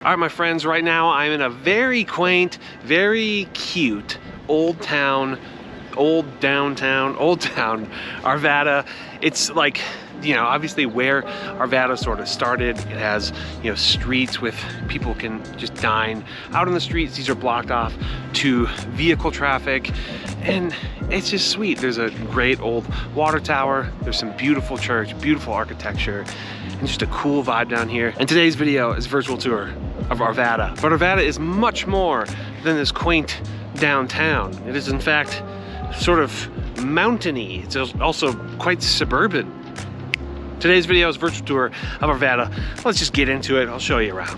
All right, my friends, right now I'm in a very quaint, very cute old downtown Arvada. It's like, you know, obviously where Arvada sort of started. It has, you know, streets with people can just dine out on the streets. These are blocked off to vehicle traffic, and it's just sweet. There's a great old water tower. There's some beautiful church, beautiful architecture, and just a cool vibe down here. And today's video is a virtual tour of Arvada. But Arvada is much more than this quaint downtown. It is in fact sort of mountainy. It's also quite suburban. Today's video is a virtual tour of Arvada. Let's just get into it. I'll show you around.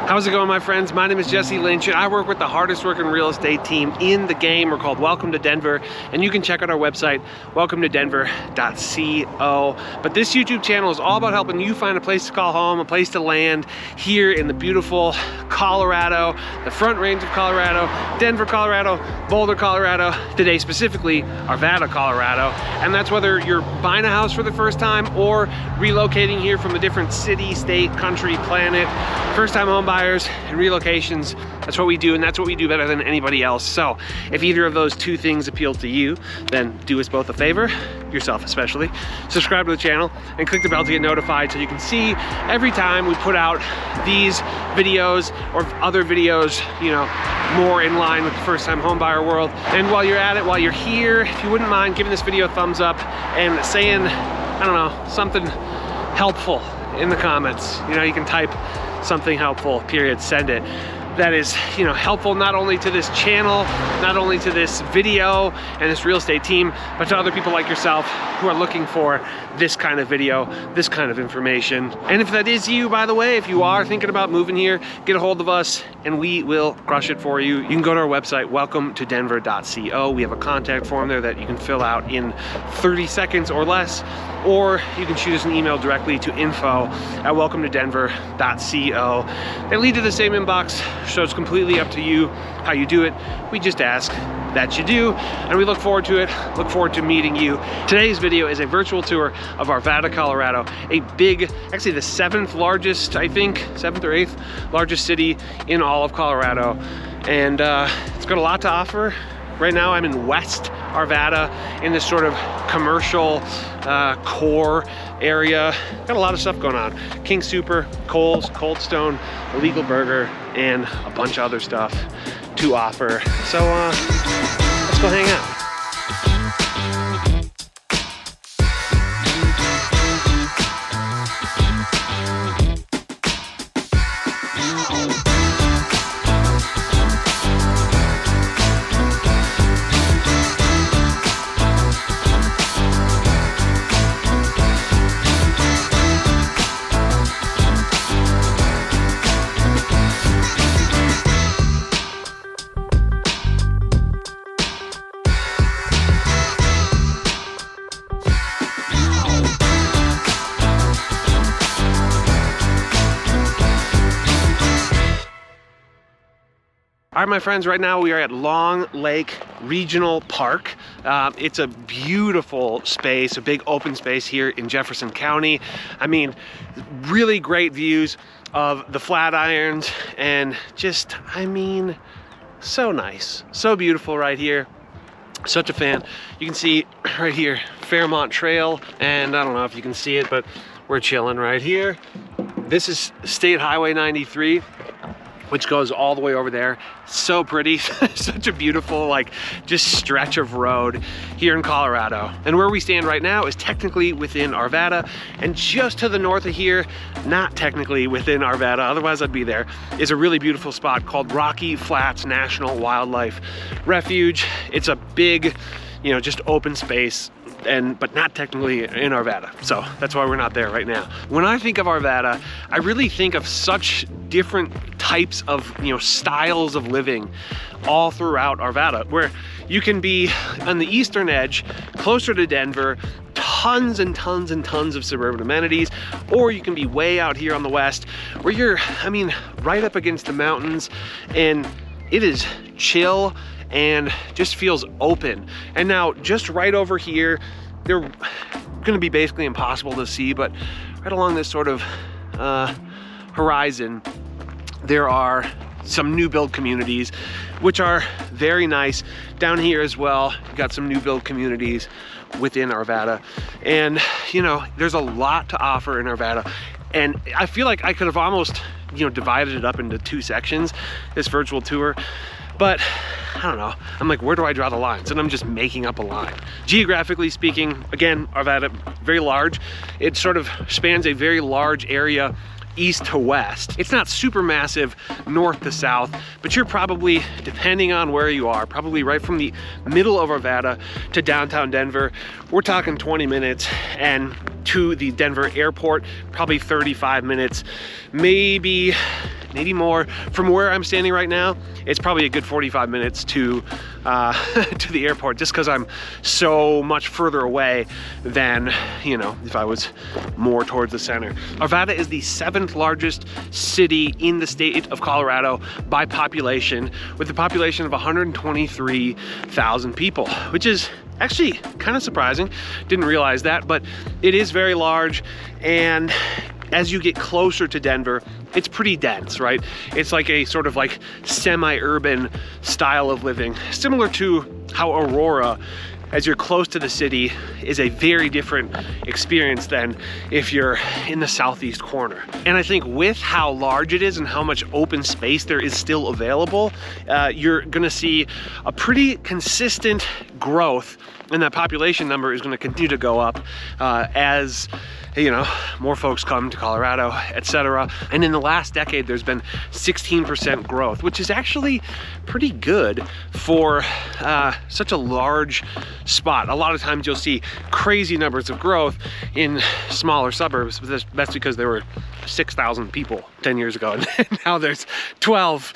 How's it going, my friends? My name is Jesse Lynch, and I work with the hardest working real estate team in the game. We're called Welcome to Denver, and you can check out our website, welcometodenver.co. But this YouTube channel is all about helping you find a place to call home, a place to land here in the beautiful Colorado, the Front Range of Colorado, Denver, Colorado, Boulder, Colorado, today specifically Arvada, Colorado. And that's whether you're buying a house for the first time or relocating here from a different city, state, country, planet. First-time home buyers and relocations, that's what we do, and that's what we do better than anybody else. So if either of those two things appeal to you, then do us both a favor, yourself especially, subscribe to the channel and click the bell to get notified so you can see every time we put out these videos or other videos, you know, more in line with the first-time home buyer world. And while you're at it, while you're here, if you wouldn't mind giving this video a thumbs up and saying, I don't know, something helpful in the comments. You know, you can type something helpful, period, send it. That is, you know, helpful not only to this channel, not only to this video and this real estate team, but to other people like yourself who are looking for this kind of video, this kind of information. And if that is you, by the way, if you are thinking about moving here, get a hold of us and we will crush it for you. You can go to our website, welcometodenver.co. We have a contact form there that you can fill out in 30 seconds or less, or you can shoot us an email directly to info@welcometodenver.co. They lead to the same inbox, so it's completely up to you how you do it. We just ask that you do, and we look forward to it, look forward to meeting you. Today's video is a virtual tour of Arvada, Colorado, a big, actually the 7th largest, I think, 7th or 8th largest city in all of Colorado. And it's got a lot to offer. Right now I'm in West Arvada in this sort of commercial core area. Got a lot of stuff going on. King Super, Kohl's, Cold Stone, Illegal Burger, and a bunch of other stuff to offer. So let's go hang out. All right, my friends, right now we are at Long Lake Regional Park. It's a beautiful space, a big open space here in Jefferson County. I mean, really great views of the Flatirons and just, I mean, so nice, so beautiful right here. Such a fan. You can see right here, Fairmont Trail, and I don't know if you can see it, but we're chilling right here. This is State Highway 93. Which goes all the way over there. So pretty, such a beautiful, like, just stretch of road here in Colorado. And where we stand right now is technically within Arvada, and just to the north of here, not technically within Arvada, otherwise I'd be there, is a really beautiful spot called Rocky Flats National Wildlife Refuge. It's a big, you know, just open space, but not technically in Arvada. So that's why we're not there right now. When I think of Arvada, I really think of such different types of, you know, styles of living all throughout Arvada, where you can be on the eastern edge, closer to Denver, tons and tons and tons of suburban amenities, or you can be way out here on the west, where you're, I mean, right up against the mountains, and it is chill and just feels open. And now just right over here, they're gonna be basically impossible to see, but right along this sort of horizon, there are some new build communities, which are very nice. Down here as well, you've got some new build communities within Arvada. And you know, there's a lot to offer in Arvada. And I feel like I could have almost, you know, divided it up into two sections, this virtual tour. But I don't know, I'm like, where do I draw the lines? And I'm just making up a line. Geographically speaking, again, Arvada, very large. It sort of spans a very large area east to west. It's not super massive north to south, but you're probably, depending on where you are, probably right from the middle of Arvada to downtown Denver. We're talking 20 minutes, and to the Denver airport, probably 35 minutes, maybe more. From where I'm standing right now, it's probably a good 45 minutes to to the airport, just because I'm so much further away than, you know, if I was more towards the center. Arvada is the 7th largest city in the state of Colorado by population, with a population of 123,000 people, which is actually kind of surprising. Didn't realize that, but it is very large. And as you get closer to Denver, it's pretty dense, right? It's like a sort of like semi-urban style of living, similar to how Aurora, as you're close to the city, is a very different experience than if you're in the southeast corner. And I think with how large it is and how much open space there is still available, you're gonna see a pretty consistent growth, and that population number is gonna continue to go up as, you know, more folks come to Colorado, etc. And in the last decade, there's been 16% growth, which is actually pretty good for such a large spot. A lot of times you'll see crazy numbers of growth in smaller suburbs, but that's because there were 6,000 people 10 years ago, and now there's 12,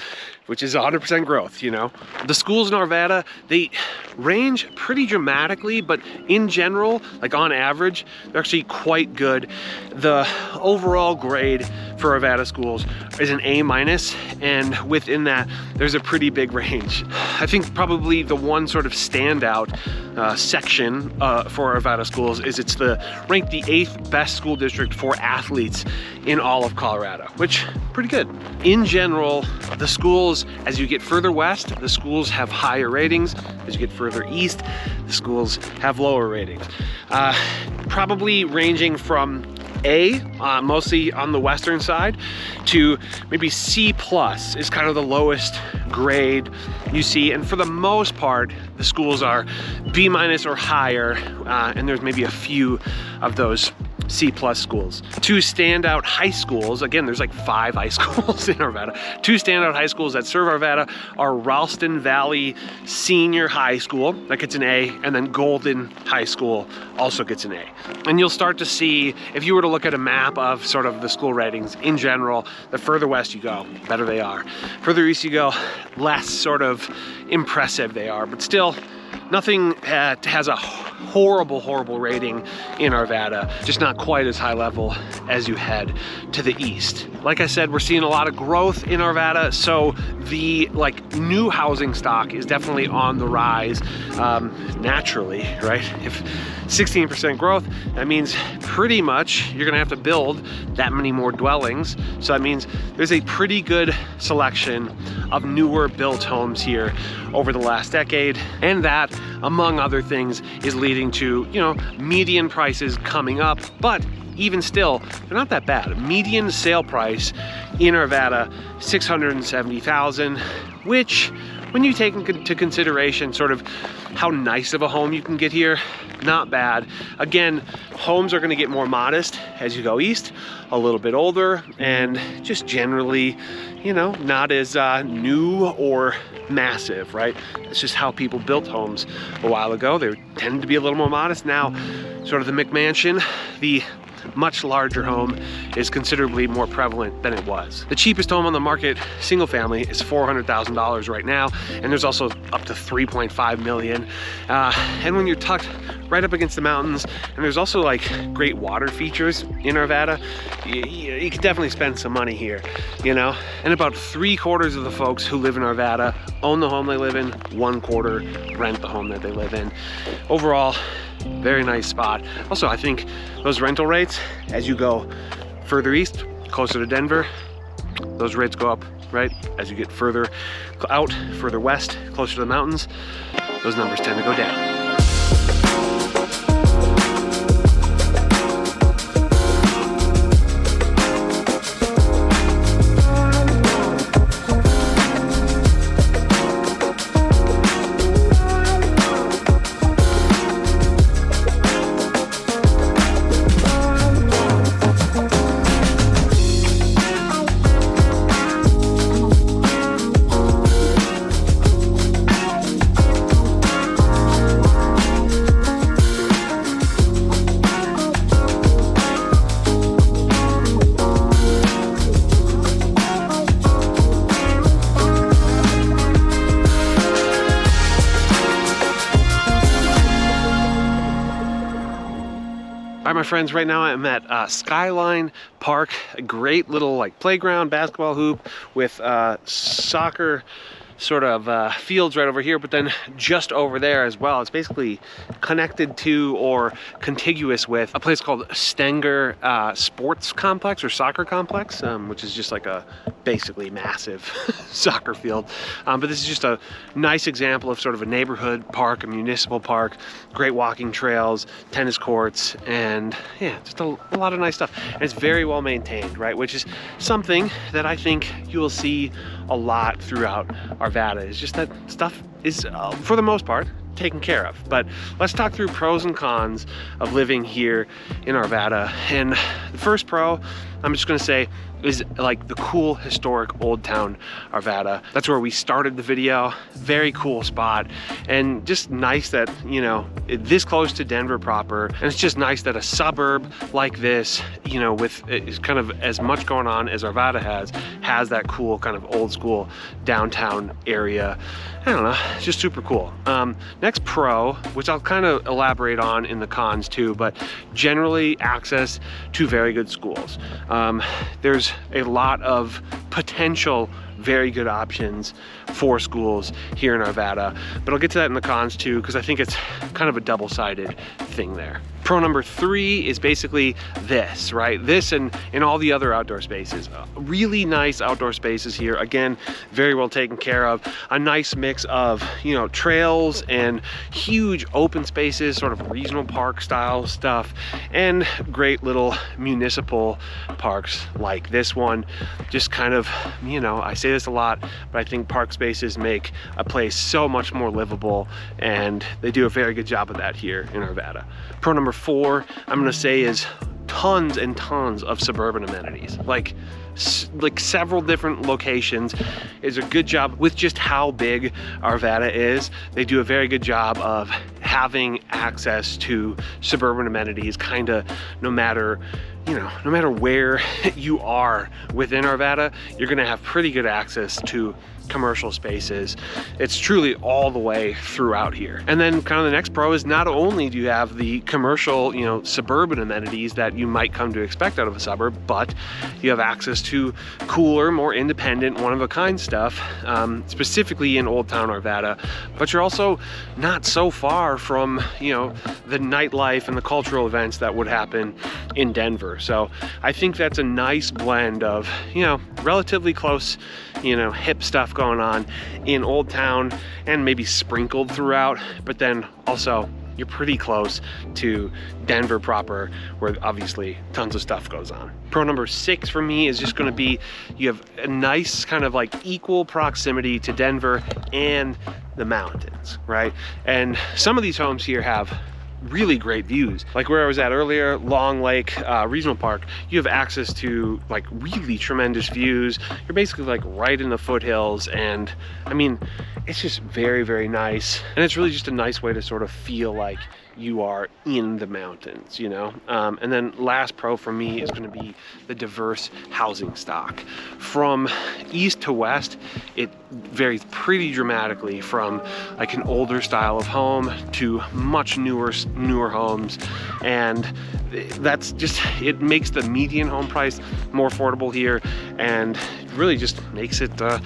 which is 100% growth, you know. The schools in Arvada, they range pretty dramatically, but in general, like on average, they're actually quite good. The overall grade for Arvada schools is an A-, and within that, there's a pretty big range. I think probably the one sort of standout section for Arvada schools is it's ranked the 8th best school district for athletes in all of Colorado, which pretty good. In general, the schools, as you get further west, the schools have higher ratings. As you get further east, the schools have lower ratings. Probably ranging from A, mostly on the western side, to maybe C+ is kind of the lowest grade you see. And for the most part, the schools are B- or higher, and there's maybe a few of those C+ schools. Two standout high schools, again, there's like 5 high schools in Arvada. Two standout high schools that serve Arvada are Ralston Valley Senior High School, that gets an A, and then Golden High School also gets an A. And you'll start to see, if you were to look at a map of sort of the school ratings in general, the further west you go, the better they are. Further east you go, less sort of impressive they are, but still, nothing has a horrible rating in Arvada, just not quite as high level as you head to the east. Like I said, we're seeing a lot of growth in Arvada, so the new housing stock is definitely on the rise naturally, right? If 16% growth, that means pretty much you're gonna have to build that many more dwellings. So that means there's a pretty good selection of newer built homes here over the last decade, and that, among other things, is leading to, you know, median prices coming up, but even still, they're not that bad. Median sale price in Arvada, $670,000, which when you take into consideration sort of how nice of a home you can get here, not bad. Again, homes are going to get more modest as you go east, a little bit older, and just generally, you know, not as new or massive, right? It's just how people built homes a while ago. They tended to be a little more modest. Now, sort of the McMansion, the much larger home, is considerably more prevalent than it was. The cheapest home on the market, single family, is $400,000 right now, and there's also up to $3.5 million. And when you're tucked right up against the mountains, and there's also like great water features in Arvada, you can definitely spend some money here, you know? And about 3/4 of the folks who live in Arvada own the home they live in, 1/4 rent the home that they live in. Overall, very nice spot. Also, I think those rental rates, as you go further east, closer to Denver, those rates go up, right? As you get further out, further west, closer to the mountains, those numbers tend to go down. All right, my friends, right now I'm at Skyline Park, a great little like playground, basketball hoop with soccer sort of fields right over here, but then just over there as well. It's basically connected to or contiguous with a place called Stenger Sports Complex or Soccer Complex, which is just like a basically massive soccer field. But this is just a nice example of sort of a neighborhood park, a municipal park, great walking trails, tennis courts, and yeah, just a lot of nice stuff. And it's very well maintained, right? Which is something that I think you will see a lot throughout Arvada. It's just that stuff is, for the most part, taken care of. But let's talk through pros and cons of living here in Arvada. And the first pro, I'm just gonna say, is like the cool historic old town Arvada. That's where we started the video. Very cool spot, and just nice that, you know, this close to Denver proper. And it's just nice that a suburb like this, you know, with kind of as much going on as Arvada has that cool kind of old school downtown area. I don't know, it's just super cool. Next pro, which I'll kind of elaborate on in the cons too, but generally access to very good schools. There's a lot of potential very good options for schools here in Arvada, but I'll get to that in the cons too, because I think it's kind of a double-sided thing there. Pro number 3 is basically this, right? This and all the other outdoor spaces. Really nice outdoor spaces here. Again, very well taken care of. A nice mix of, you know, trails and huge open spaces, sort of regional park style stuff, and great little municipal parks like this one. Just kind of, you know, I say this a lot, but I think park spaces make a place so much more livable, and they do a very good job of that here in Arvada. Pro number 4, I'm gonna say, is tons and tons of suburban amenities. Like several different locations is a good job with just how big Arvada is. They do a very good job of having access to suburban amenities, kind of no matter, you know, no matter where you are within Arvada, you're gonna have pretty good access to commercial spaces. It's truly all the way throughout here. And then kind of the next pro is not only do you have the commercial, you know, suburban amenities that you might come to expect out of a suburb, but you have access to cooler, more independent, one-of-a-kind stuff, specifically in Old Town Arvada. But you're also not so far from, you know, the nightlife and the cultural events that would happen in Denver. So I think that's a nice blend of, you know, relatively close, you know, hip stuff going on in Old Town and maybe sprinkled throughout, but then also you're pretty close to Denver proper, where obviously tons of stuff goes on. Pro number 6 for me is just going to be, you have a nice kind of like equal proximity to Denver and the mountains, right? And some of these homes here have really great views. Like where I was at earlier, Long Lake Regional Park, you have access to like really tremendous views. You're basically like right in the foothills, and I mean, it's just very, very nice. And it's really just a nice way to sort of feel like you are in the mountains, you know? And then last pro for me is going to be the diverse housing stock. From east to west, it varies pretty dramatically from like an older style of home to much newer homes. And that's just, it makes the median home price more affordable here, and really just makes it a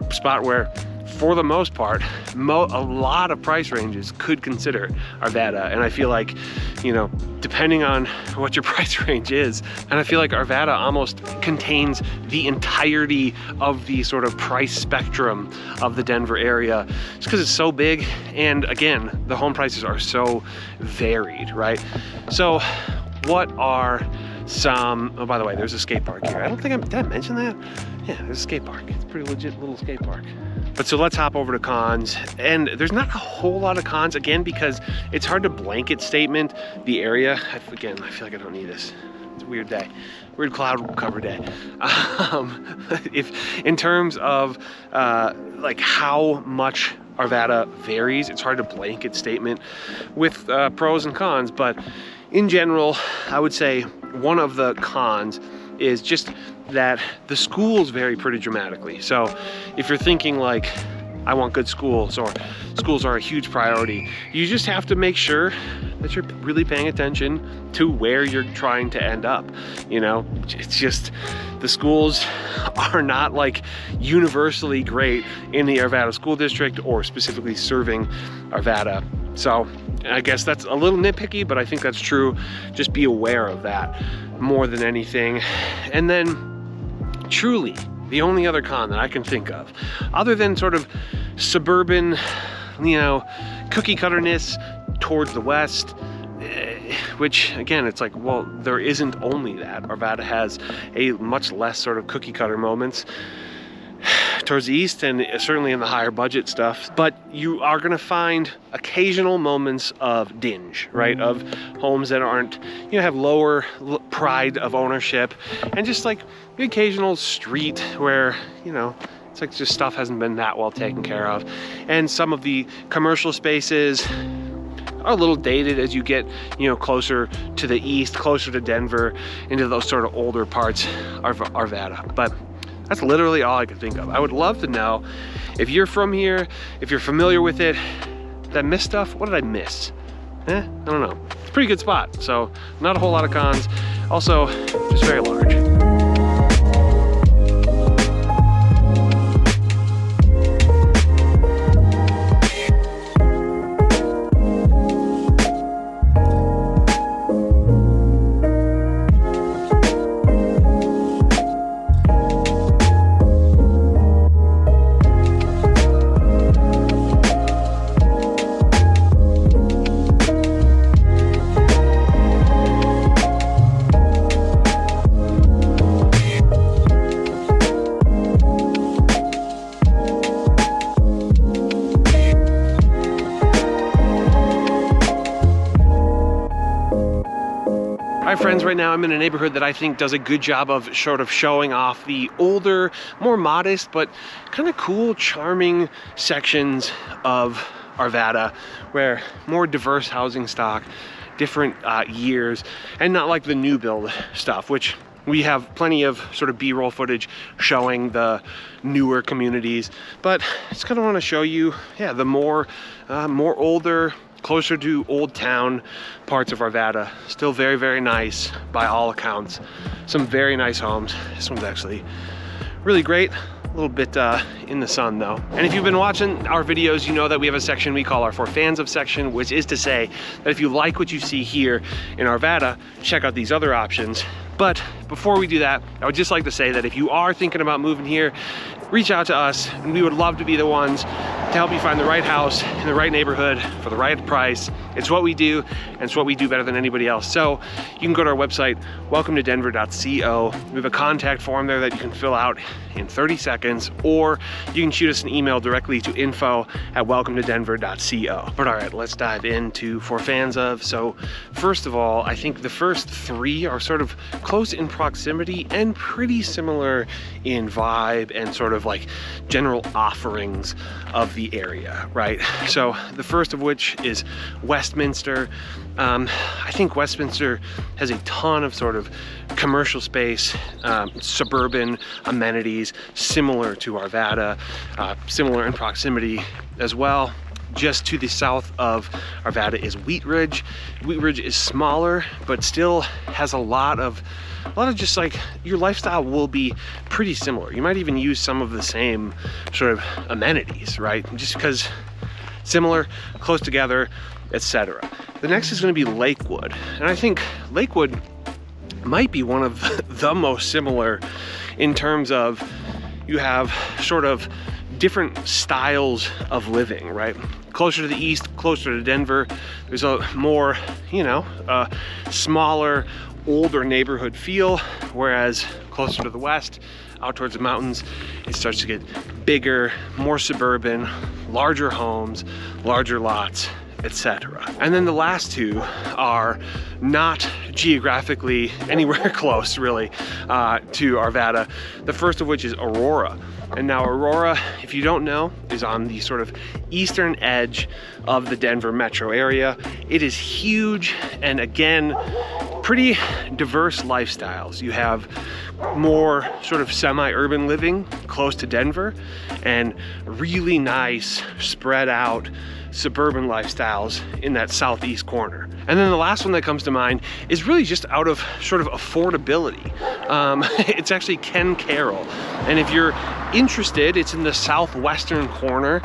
spot where, for the most part, a lot of price ranges could consider Arvada. And I feel like, you know, depending on what your price range is, and I feel like Arvada almost contains the entirety of the sort of price spectrum of the Denver area, just because it's so big. And again, the home prices are so varied, right? So what are some, oh, by the way, there's a skate park here. I don't think did I mention that? Yeah, there's a skate park. It's a pretty legit little skate park. But so let's hop over to cons. And there's not a whole lot of cons, again, because it's hard to blanket statement the area. Again, I feel like I don't need this. It's a weird day, weird cloud cover day. If in terms of like how much Arvada varies, it's hard to blanket statement with pros and cons. But in general, I would say one of the cons is just that the schools vary pretty dramatically. So if you're thinking like, I want good schools, or schools are a huge priority, you just have to make sure that you're really paying attention to where you're trying to end up. You know, it's just, the schools are not like universally great in the Arvada school district, or specifically serving Arvada. So I guess that's a little nitpicky, but I think that's true. Just be aware of that more than anything. And then truly the only other con that I can think of, other than sort of suburban, you know, cookie cutterness towards the west, which again, it's like, well, there isn't only that. Arvada has a much less sort of cookie cutter moments towards the east, and certainly in the higher budget stuff. But you are going to find occasional moments of dinge, right? Of homes that aren't, you know, have lower pride of ownership, and just like the occasional street where, you know, it's like just stuff hasn't been that well taken care of. And some of the commercial spaces are a little dated as you get, you know, closer to the east, closer to Denver, into those sort of older parts of Arvada. But that's literally all I could think of. I would love to know if you're from here, if you're familiar with it. Did I miss stuff? What did I miss? I don't know. It's a pretty good spot. So not a whole lot of cons. Also, just very large. All right, friends, right now I'm in a neighborhood that I think does a good job of sort of showing off the older, more modest, but kind of cool, charming sections of Arvada, where more diverse housing stock, different years, and not like the new build stuff, which we have plenty of sort of B-roll footage showing the newer communities. But I just kind of want to show you, yeah, the more older, closer to Old Town parts of Arvada. Still very, very nice by all accounts. Some very nice homes. This one's actually really great. A little bit in the sun though. And if you've been watching our videos, you know that we have a section we call our For Fans of section, which is to say that if you like what you see here in Arvada, check out these other options. But before we do that, I would just like to say that if you are thinking about moving here, reach out to us, and we would love to be the ones to help you find the right house in the right neighborhood for the right price. It's what we do, and it's what we do better than anybody else. So you can go to our website, welcometodenver.co. We have a contact form there that you can fill out in 30 seconds, or you can shoot us an email directly to info@welcometodenver.co. But all right, let's dive into For Fans Of. So first of all, I think the first three are sort of close in proximity and pretty similar in vibe and sort of like general offerings of the area, right? So the first of which is Westminster. I think Westminster has a ton of sort of commercial space, suburban amenities, similar to Arvada, similar in proximity as well. Just to the south of Arvada is Wheat Ridge. Wheat Ridge is smaller, but still has a lot of just like, your lifestyle will be pretty similar. You might even use some of the same sort of amenities, right? Just because similar, close together, etc. The next is going to be Lakewood, and I think Lakewood might be one of the most similar in terms of you have sort of different styles of living, right? Closer to the east, closer to Denver, there's a more, you know, smaller, older neighborhood feel, whereas closer to the west, out towards the mountains, it starts to get bigger, more suburban, larger homes, larger lots, etc. And then the last two are not geographically anywhere close, really, to Arvada. The first of which is Aurora. And now Aurora, if you don't know, is on the sort of eastern edge of the Denver metro area. It is huge, and again, pretty diverse lifestyles. You have more sort of semi-urban living close to Denver, and really nice spread out suburban lifestyles in that southeast corner. And then the last one that comes to mind is really just out of sort of affordability. It's actually Ken Carroll. And if you're interested, it's in the southwestern corner.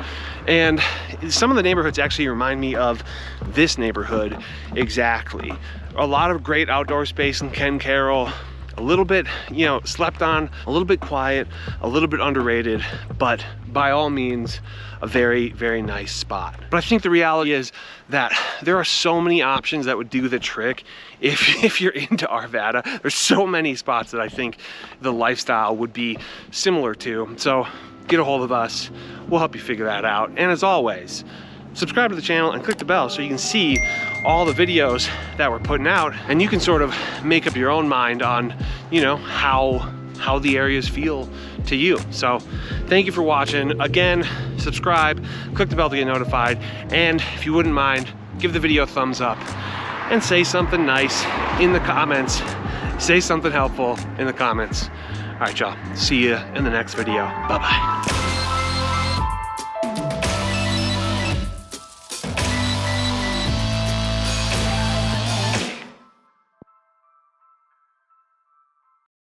And some of the neighborhoods actually remind me of this neighborhood exactly. A lot of great outdoor space in Ken Carroll. A little bit, you know, slept on, a little bit quiet, a little bit underrated, but by all means, a very, very nice spot. But I think the reality is that there are so many options that would do the trick if you're into Arvada. There's so many spots that I think the lifestyle would be similar to. So get a hold of us. We'll help you figure that out. And as always, subscribe to the channel and click the bell so you can see all the videos that we're putting out, and you can sort of make up your own mind on, you know, how the areas feel to you. So thank you for watching. Again, subscribe, click the bell to get notified, and if you wouldn't mind, give the video a thumbs up and say something nice in the comments. Say something helpful in the comments. All right, y'all, see you in the next video. Bye-bye.